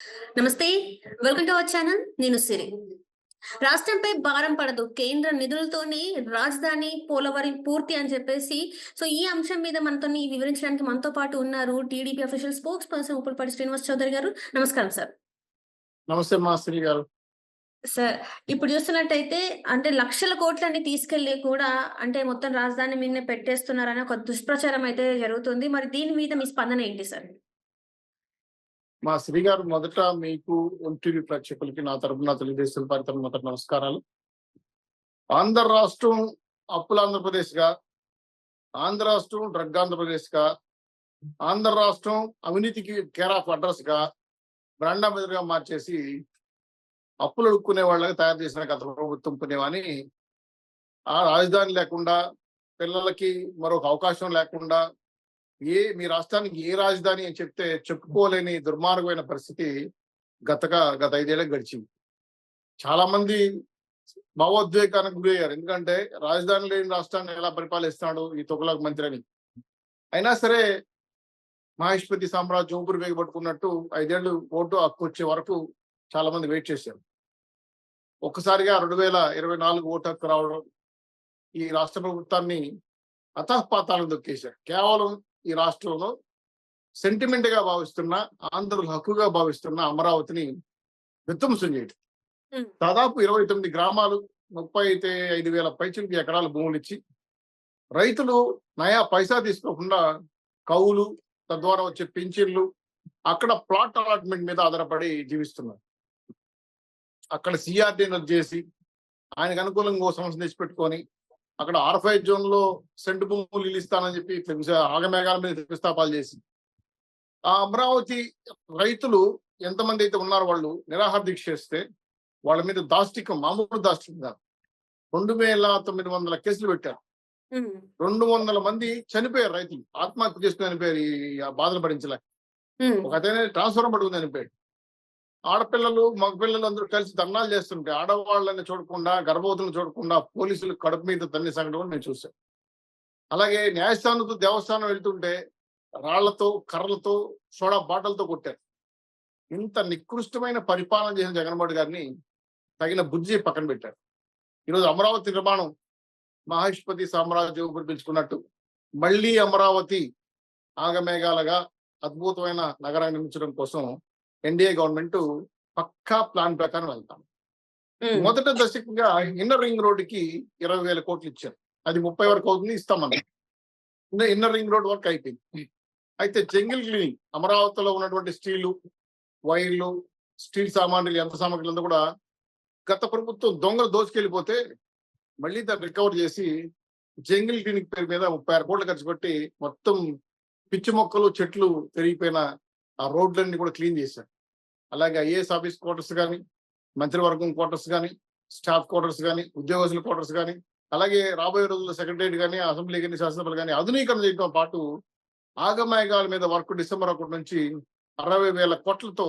నమస్తే. Welcome to our channel. నేను సిరి. రాష్ట్రంపై భారం పడదు. కేంద్ర నిధులతోనే రాజధాని పోలవరం పూర్తి అని చెప్పేసి ఈ అంశం మీద మనతోని వివరించడానికి మనతో పాటు ఉన్నారు TDP official spokesperson Uppulapati Srinivas Chowdary గారు. నమస్కారం సార్. నమస్తే మా శ్రీ గారు. సార్, ఇప్పుడు చూస్తున్నట్టయితే అంటే లక్షల కోట్లన్నీ తీసుకెళ్ళి కూడా అంటే మొత్తం రాజధాని మీదనే పెట్టేస్తున్నారని ఒక దుష్ప్రచారం అయితే జరుగుతుంది. మరి దీని మీద మీ స్పందన ఏంటి సార్? మా శ్రీ గారు, మొదట మీకు ఎంటీవీ ప్రేక్షకులకి నా తరపున తెలుగుదేశం పార్టీ తరపున మొదట నమస్కారాలు. ఆంధ్ర రాష్ట్రం అప్పుల ఆంధ్రప్రదేశ్ గా, ఆంధ్ర రాష్ట్రం డ్రగ్ ఆంధ్రప్రదేశ్ గా, ఆంధ్ర రాష్ట్రం అవినీతికి కేర్ ఆఫ్ అడ్రస్ గా, బ్రాండ్ అంబాసిడర్ గా మార్చేసి అప్పులు అడుక్కునే వాళ్ళగా తయారు చేసిన గత ప్రభుత్వం పుణ్యమని, ఆ రాజధాని లేకుండా, పిల్లలకి మరొక అవకాశం లేకుండా, మీ రాష్ట్రానికి ఏ రాజధాని అని చెప్తే చెప్పుకోలేని దుర్మార్గమైన పరిస్థితి గత 5 ఏళ్ళకి గడిచింది. చాలా మంది భావోద్వేగానికి గురయ్యారు. ఎందుకంటే రాజధాని లేని రాష్ట్రాన్ని ఎలా పరిపాలిస్తున్నాడు ఈ తొగలకు మంత్రి అని. అయినా సరే మహేష్పతి సామ్రాజ్యం ఊపిరి వేగబట్టుకున్నట్టు 5 ఏళ్ళు ఓటు హక్కు వచ్చే వరకు చాలా మంది వెయిట్ చేశారు. ఒక్కసారిగా 2024 ఓటు హక్కు రావడం ఈ రాష్ట్ర ప్రభుత్వాన్ని అతఃపాతాలను దొక్కేశారు. కేవలం ఈ రాష్ట్రంలో సెంటిమెంట్ గా భావిస్తున్న, ఆంధ్రుల హక్కుగా భావిస్తున్న అమరావతిని విధ్వంసం చేయడం. దాదాపు 29 గ్రామాలు, 35,000 పైచిలకు ఎకరాల భూములు ఇచ్చి రైతులు నయా పైసా తీసుకోకుండా కౌలు, తద్వారా వచ్చే పింఛన్లు, అక్కడ ప్లాట్ అలాట్మెంట్ మీద ఆధారపడి జీవిస్తున్నారు. అక్కడ సిఆర్డీని చేసి ఆయనకు అనుకూలంగా ఓ సంస్థ తెచ్చిపెట్టుకొని అక్కడ R5 జోన్ లో సెంటు భూములు ఇల్లు ఇస్తానని చెప్పి ఆగమేఘాల మీద ప్రస్తాపాలు చేసి ఆ అమరావతి రైతులు ఎంతమంది అయితే ఉన్నారో వాళ్ళు నిరాహార దీక్ష చేస్తే వాళ్ళ మీద దాష్టికం, మామూలు దాష్టికం కాదు, 2,900 కేసులు పెట్టారు. 200 మంది చనిపోయారు. రైతులు ఆత్మహత్య చేసుకుని చనిపోయారు ఈ బాధలు భరించలేక. ఒక అతనే ట్రాన్స్ఫర్ పడుకుంది చనిపోయాడు. ఆడపిల్లలు, మగపిల్లలు అందరూ కలిసి ధర్నాలు చేస్తుంటే ఆడవాళ్ళని చూడకుండా, గర్భవతులను చూడకుండా పోలీసులు కడుపు మీద తన్ని సంఘటన కూడా నేను చూశాను. అలాగే న్యాయస్థానంతో దేవస్థానం వెళ్తుంటే రాళ్లతో, కర్రలతో, సోడా బాటలతో కొట్టారు. ఇంత నికృష్టమైన పరిపాలన చేసిన జగన్మోహన్ గారిని తగిన బుద్ధి పక్కన పెట్టారు. ఈరోజు అమరావతి నిర్మాణం మహేష్పతి సామ్రాజ్యం పిలుచుకున్నట్టు మళ్ళీ అమరావతి ఆగమేఘాలుగా అద్భుతమైన నగరాన్ని నిర్మించడం కోసం ఎన్డీఏ గవర్నమెంట్ పక్కా ప్లాన్ ప్రకారం వెళ్తాం. మొదట దశగా ఇన్నర్ రింగ్ రోడ్డుకి 20,000 కోట్లు ఇచ్చారు. అది 30 వరకు అవుతుంది, ఇస్తామన్నారు. ఇన్నర్ రింగ్ రోడ్ వర్క్ అయిపోయింది. అయితే జంగిల్ క్లీనింగ్, అమరావతిలో ఉన్నటువంటి స్టీలు, వైర్లు, స్టీల్ సామాన్యులు, యంత్ర సామాగ్రులు అంతా కూడా గత ప్రభుత్వం దొంగలు దోచుకెళ్ళిపోతే మళ్ళీ దాన్ని రికవర్ చేసి జంగిల్ క్లీనింగ్ పేరు మీద 36 కోట్లు ఖర్చు పెట్టి మొత్తం పిచ్చి మొక్కలు, చెట్లు పెరిగిపోయిన ఆ రోడ్లన్నీ కూడా క్లీన్ చేశారు. అలాగే ఐఏఎస్ ఆఫీస్ క్వార్టర్స్ కానీ, మంత్రివర్గం క్వార్టర్స్ కానీ, స్టాఫ్ క్వార్టర్స్ కానీ, ఉద్యోగస్తుల క్వార్టర్స్ కానీ, అలాగే రాబోయే రోజుల్లో సెక్రటరియట్ కానీ, అసెంబ్లీ కానీ, శాసనసభలు కానీ ఆధునీకరణ చేయడంతో పాటు ఆగమేఘాల మీద వర్క్ డిసెంబర్ 1 నుంచి 60,000 కోట్లతో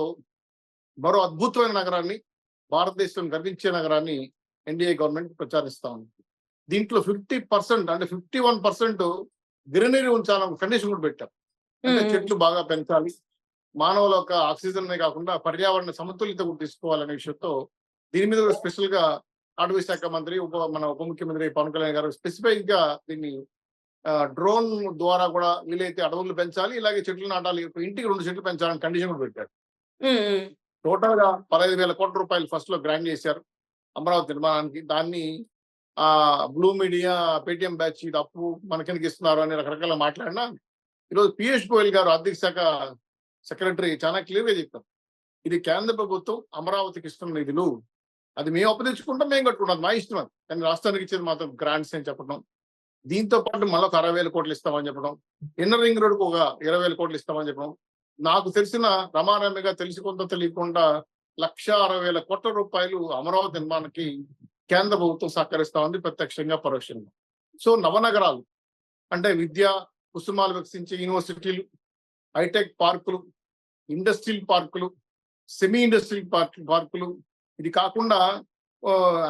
మరో అద్భుతమైన నగరాన్ని, భారతదేశం గర్వించే నగరాన్ని ఎన్డీఏ గవర్నమెంట్ ప్రచారిస్తా ఉంది. దీంట్లో 50% అంటే 51% గ్రీనరీ ఉంచాలని కండిషన్ కూడా పెట్టారు. అంటే చెట్లు బాగా పెంచాలి, మానవుల యొక్క ఆక్సిజన్ కాకుండా పర్యావరణ సమతుల్యత కూడా తీసుకోవాలనే విషయంతో దీని మీద కూడా స్పెషల్ గా అటవీ శాఖ మంత్రి, మన ఉప ముఖ్యమంత్రి పవన్ కళ్యాణ్ గారు స్పెసిఫిక్ గా దీన్ని డ్రోన్ ద్వారా కూడా వీలైతే అడవులు పెంచాలి, ఇలాగే చెట్లు నాటాలి, ఇంటికి 2 చెట్లు పెంచాలని కండిషన్ కూడా పెట్టారు. టోటల్ గా 15,000 కోట్ల రూపాయలు ఫస్ట్ లో గ్రాంట్ చేశారు అమరావతి నిర్మాణానికి. దాన్ని బ్లూ మీడియా, పేటిఎం బ్యాచ్ ఇది అప్పు మనకెందుకు ఇస్తున్నారు అని రకరకాల మాట్లాడినా ఈరోజు పీయూష్ గోయల్ గారు ఆర్థిక శాఖ సెక్రటరీ చాలా క్లియర్ గా చెప్పారు, ఇది కేంద్ర ప్రభుత్వం అమరావతికి ఇస్తున్న నిధులు, అది మేము అప్పదించుకుంటాం, మేము కట్టుకుంటాం, మా ఇష్టం. కానీ రాష్ట్రానికి ఇచ్చేది మాత్రం గ్రాంట్స్ అని చెప్పడం, దీంతో పాటు మళ్ళీ 60,000 కోట్లు ఇస్తామని చెప్పడం, ఇన్నర్ రింగ్ రోడ్కు ఒక 20,000 కోట్లు ఇస్తామని చెప్పడం, నాకు తెలిసిన రమారమ్యగా తెలిసి కొంత తెలియకుండా 1,60,000 కోట్ల రూపాయలు అమరావతి నిర్మాణానికి కేంద్ర ప్రభుత్వం సహకరిస్తా ఉంది, ప్రత్యక్షంగా పరోక్షంగా. సో నవనగరాలు అంటే విద్య కుసుమాలు వికసించే యూనివర్సిటీలు, హైటెక్ పార్కులు, ఇండస్ట్రియల్ పార్కులు, సెమీ ఇండస్ట్రియల్ పార్కులు, ఇది కాకుండా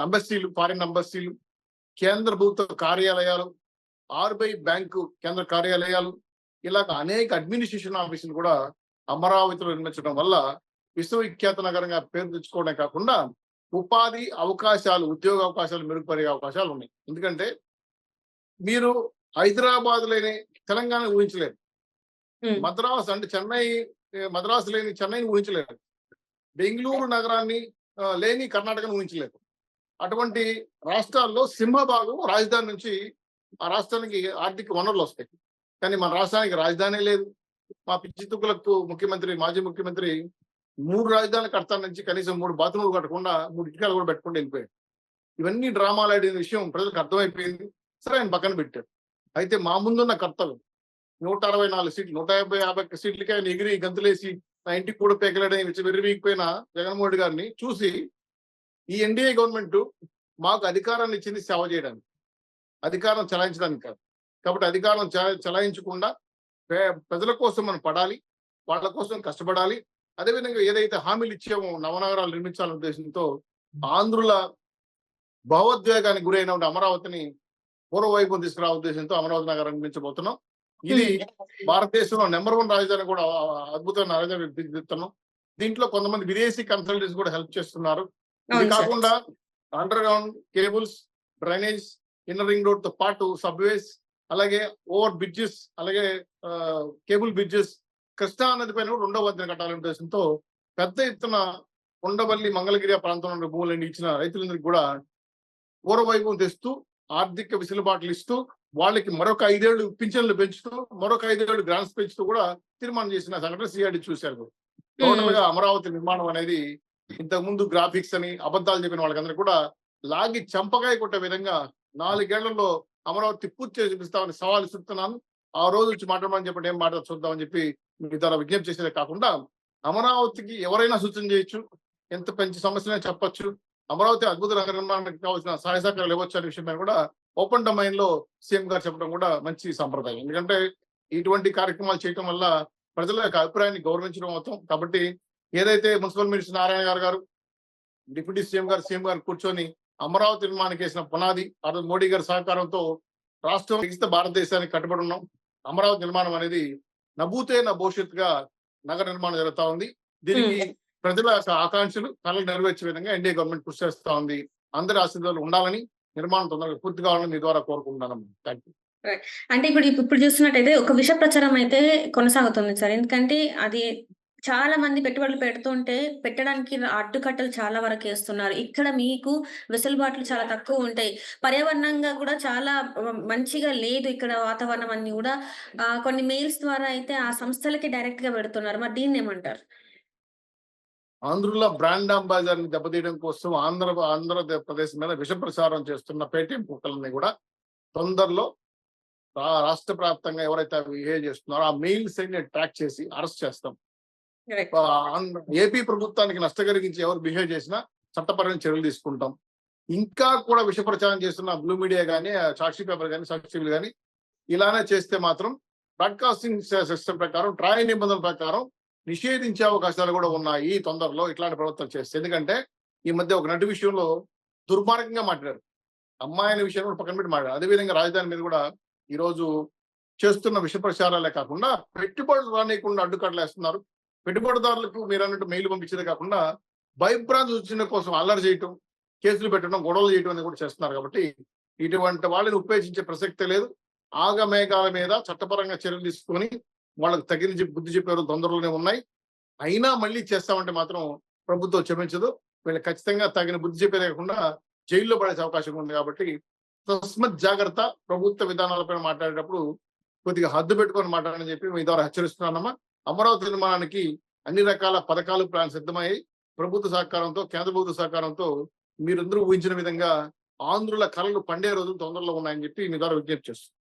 అంబసీలు, ఫారిన్ అంబసీలు, కేంద్ర ప్రభుత్వ కార్యాలయాలు, ఆర్బీఐ బ్యాంకు కేంద్ర కార్యాలయాలు, ఇలాగ అనేక అడ్మినిస్ట్రేషన్ ఆఫీసులు కూడా అమరావతిలో నిర్మించడం వల్ల విశ్వవిఖ్యాత నగరంగా పేరు తెచ్చుకోవడమే కాకుండా ఉపాధి అవకాశాలు, ఉద్యోగ అవకాశాలు మెరుగుపడే అవకాశాలు ఉన్నాయి. ఎందుకంటే మీరు హైదరాబాద్ లేని తెలంగాణ ఊహించలేరు. మద్రాసు అంటే చెన్నై, మద్రాసు లేని చెన్నైని ఊహించలేరు. బెంగళూరు నగరాన్ని లేని కర్ణాటకను ఊహించలేరు. అటువంటి రాష్ట్రాల్లో సింహభాగం రాజధాని నుంచి ఆ రాష్ట్రానికి ఆర్థిక వనరులు వస్తాయి. కానీ మన రాష్ట్రానికి రాజధాని లేదు. మా పిచ్చి తుక్కులకు ముఖ్యమంత్రి, మాజీ ముఖ్యమంత్రి 3 రాజధానులు కడతాను నుంచి కనీసం 3 బాత్రూములు కట్టకుండా 3 ఇటుకలు కూడా పెట్టకుండా వెళ్ళిపోయాడు. ఇవన్నీ డ్రామాలు ఆడిన విషయం ప్రజలకు అర్థమైపోయింది. సరే, ఆయన పక్కన పెట్టాడు. అయితే మా ముందున్న కర్తవ్యం 164 సీట్లు, 150 సీట్లకి ఆయన ఎగిరి గంతులేసి నా ఇంటికి కూడా పేకలేడని విర్రవీగిపోయిన జగన్మోహన్ రెడ్డి గారిని చూసి, ఈ ఎన్డీఏ గవర్నమెంట్ మాకు అధికారాన్ని ఇచ్చింది సేవ చేయడానికి, అధికారం చలాయించడానికి కాదు. కాబట్టి అధికారం చలాయించకుండా ప్రజల కోసం మనం పడాలి, వాళ్ళ కోసం కష్టపడాలి. అదేవిధంగా ఏదైతే హామీలు ఇచ్చామో నవనగరాలు నిర్మించాలనే ఉద్దేశంతో ఆంధ్రుల భావోద్వేగానికి గురైన అమరావతిని పూర్వవైపు తీసుకురా ఉద్దేశంతో అమరావతి నగరం నిర్మించబోతున్నాం. ఇది భారతదేశంలో నెంబర్ 1 రాజధాని కూడా, అద్భుతమైన రాజధాని తీర్చిదిద్దుతున్నాం. దీంట్లో కొంతమంది విదేశీ కన్సల్టెంట్స్ కూడా హెల్ప్ చేస్తున్నారు. ఇది కాకుండా under ground cables, drainage, inner ring road తో పాటు సబ్వేస్, అలాగే ఓవర్ బ్రిడ్జెస్, అలాగే కేబుల్ బ్రిడ్జెస్, కృష్ణా నది పైన కూడా 2వ వంతెన కట్టాలనే ఉద్దేశంతో పెద్ద ఎత్తున ఉండవల్లి, మంగళగిరి ప్రాంతంలో భూములన్నీ ఇచ్చిన రైతులందరికీ కూడా పూర్వవైపు తెస్తూ ఆర్థిక వెసులుబాట్లు ఇస్తూ వాళ్ళకి మరొక 5 ఏళ్లు పింఛన్లు పెంచుతూ మరొక 5 ఏళ్లు గ్రాంట్స్ పెంచుతూ కూడా తీర్మానం చేసిన సంఘటన సిఆర్డి చూశారు. టోటల్ గా అమరావతి నిర్మాణం అనేది ఇంతకు ముందు గ్రాఫిక్స్ అని అబద్ధాలు చెప్పిన వాళ్ళకందరూ కూడా లాగి చంపకాయ కొట్టే విధంగా 4 ఏళ్లలో అమరావతి పూర్తి చేసి చూపిస్తామని సవాల్ ఇస్తున్నాను. ఆ రోజు వచ్చి మాట్లాడమని చెప్పండి, ఏం మాట చూద్దామని చెప్పి మీ ద్వారా విజ్ఞప్తి చేసేదే కాకుండా అమరావతికి ఎవరైనా సూచన చేయొచ్చు, ఎంత పెంచి సమస్యలే చెప్పొచ్చు, అమరావతి అద్భుత నగర నిర్మాణానికి కావాల్సిన సహాయ సహకారాలు ఇవ్వచ్చు అనే విషయం కూడా ఓపెన్ డొమైన్ లో సీఎం గారు చెప్పడం కూడా మంచి సంప్రదాయం. ఎందుకంటే ఇటువంటి కార్యక్రమాలు చేయడం వల్ల ప్రజల యొక్క అభిప్రాయాన్ని గౌరవించడం అవుతాం. కాబట్టి ఏదైతే మున్సిపల్ మినిస్టర్ నారాయణ గారు, డిప్యూటీ సీఎం గారు కూర్చొని అమరావతి నిర్మాణానికి వేసిన పునాది, ఆ రోజు మోడీ గారి సహకారంతో రాష్ట్రం మిగతా భారతదేశానికి కట్టుబడి ఉన్నాం. అమరావతి నిర్మాణం అనేది నభూతే నా భవిష్యత్తుగా నగర నిర్మాణం జరుగుతా ఉంది. దీనికి ప్రజల యొక్క ఆకాంక్షలు కళలు నెరవేర్చే విధంగా ఎన్డీఏ గవర్నమెంట్ కృషి చేస్తా ఉంది. అందరి ఆశీర్వాదాలు ఉండాలని, నిర్మాణం తొందరగా పూర్తి కావాలని మీ ద్వారా కోరుకుంటున్నాను. Thank you. అంటే ఇప్పుడు చూస్తున్నట్టయితే ఒక విష ప్రచారం అయితే కొనసాగుతుంది సార్. ఎందుకంటే అది చాలా మంది పెట్టుబడులు పెడుతుంటే పెట్టడానికి అడ్డుకట్టలు చాలా వరకు వేస్తున్నారు. ఇక్కడ మీకు వెసులుబాట్లు చాలా తక్కువ ఉంటాయి. పర్యావరణంగా కూడా చాలా మంచిగా లేదు ఇక్కడ వాతావరణం అని కూడా కొన్ని మెయిల్స్ ద్వారా అయితే ఆ సంస్థలకి డైరెక్ట్ గా పెడుతున్నారు. మరి దీన్ని ఏమంటారు? ఆంధ్రుల బ్రాండ్ అంబాసిడర్ ని దెబ్బతీయడం కోసం ఆంధ్రప్రదేశ్ మీద విష ప్రచారం చేస్తున్న పేటీఎం కుక్కలని కూడా తొందరలో రాష్ట్ర వ్యాప్తంగా ఎవరైతే బిహేవ్ చేస్తున్నారో ఆ మెయిల్స్ ట్రాక్ చేసి అరెస్ట్ చేస్తాం. ఏపీ ప్రభుత్వానికి నష్ట కలిగించి ఎవరు బిహేవ్ చేసినా చట్టపరమైన చర్యలు తీసుకుంటాం. ఇంకా కూడా విష ప్రచారం చేస్తున్న బ్లూ మీడియా కానీ, సాక్షి పేపర్ కానీ, సాక్షిలు కానీ ఇలానే చేస్తే మాత్రం బ్రాడ్కాస్టింగ్ సిస్టమ్ ప్రకారం, ట్రాయ్ నిబంధనల ప్రకారం నిషేధించే అవకాశాలు కూడా ఉన్నాయి తొందరలో ఇట్లాంటి ప్రవర్తన చేస్తే. ఎందుకంటే ఈ మధ్య ఒక నటి విషయంలో దుర్మార్గంగా మాట్లాడారు, అమ్మాయిల విషయం కూడా పక్కన పెట్టి మాట్లాడారు. అదేవిధంగా రాజధాని మీద కూడా ఈరోజు చేస్తున్న విష ప్రచారాలే కాకుండా పెట్టుబడులు రానియకుండా అడ్డుకట్టలు వేస్తున్నారు. పెట్టుబడిదారులకు మీరు అన్నట్టు మెయిల్ పంపించేదే కాకుండా భయభ్రాంతి సూచన కోసం అల్లరి చేయటం, కేసులు పెట్టడం, గొడవలు చేయడం అనేది కూడా చేస్తున్నారు. కాబట్టి ఇటువంటి వాళ్ళని ఉపేక్షించే ప్రసక్తే లేదు. ఆగమేఘాల మీద చట్టపరంగా చర్యలు తీసుకొని వాళ్ళకి తగిన బుద్ధి చెప్పే తొందరలోనే ఉన్నాయి. అయినా మళ్ళీ చేస్తామంటే మాత్రం ప్రభుత్వం క్షమించదు. వీళ్ళు ఖచ్చితంగా తగిన బుద్ధి చెప్పే లేకుండా జైల్లో పడేసే అవకాశం ఉంది. కాబట్టి తస్మత్ జాగ్రత్త. ప్రభుత్వ విధానాలపైన మాట్లాడేటప్పుడు కొద్దిగా హద్దు పెట్టుకొని మాట్లాడని చెప్పి మీ ద్వారా హెచ్చరిస్తున్నానమ్మా. అమరావతి నిర్మాణానికి అన్ని రకాల పథకాలు, ప్లాన్ సిద్ధమయ్యాయి. ప్రభుత్వ సహకారంతో, కేంద్ర ప్రభుత్వ సహకారంతో మీరందరూ ఊహించిన విధంగా ఆంధ్రుల కళలు పండే రోజులు తొందరలో ఉన్నాయని చెప్పి మీ ద్వారా విజ్ఞప్తి చేస్తున్నాను.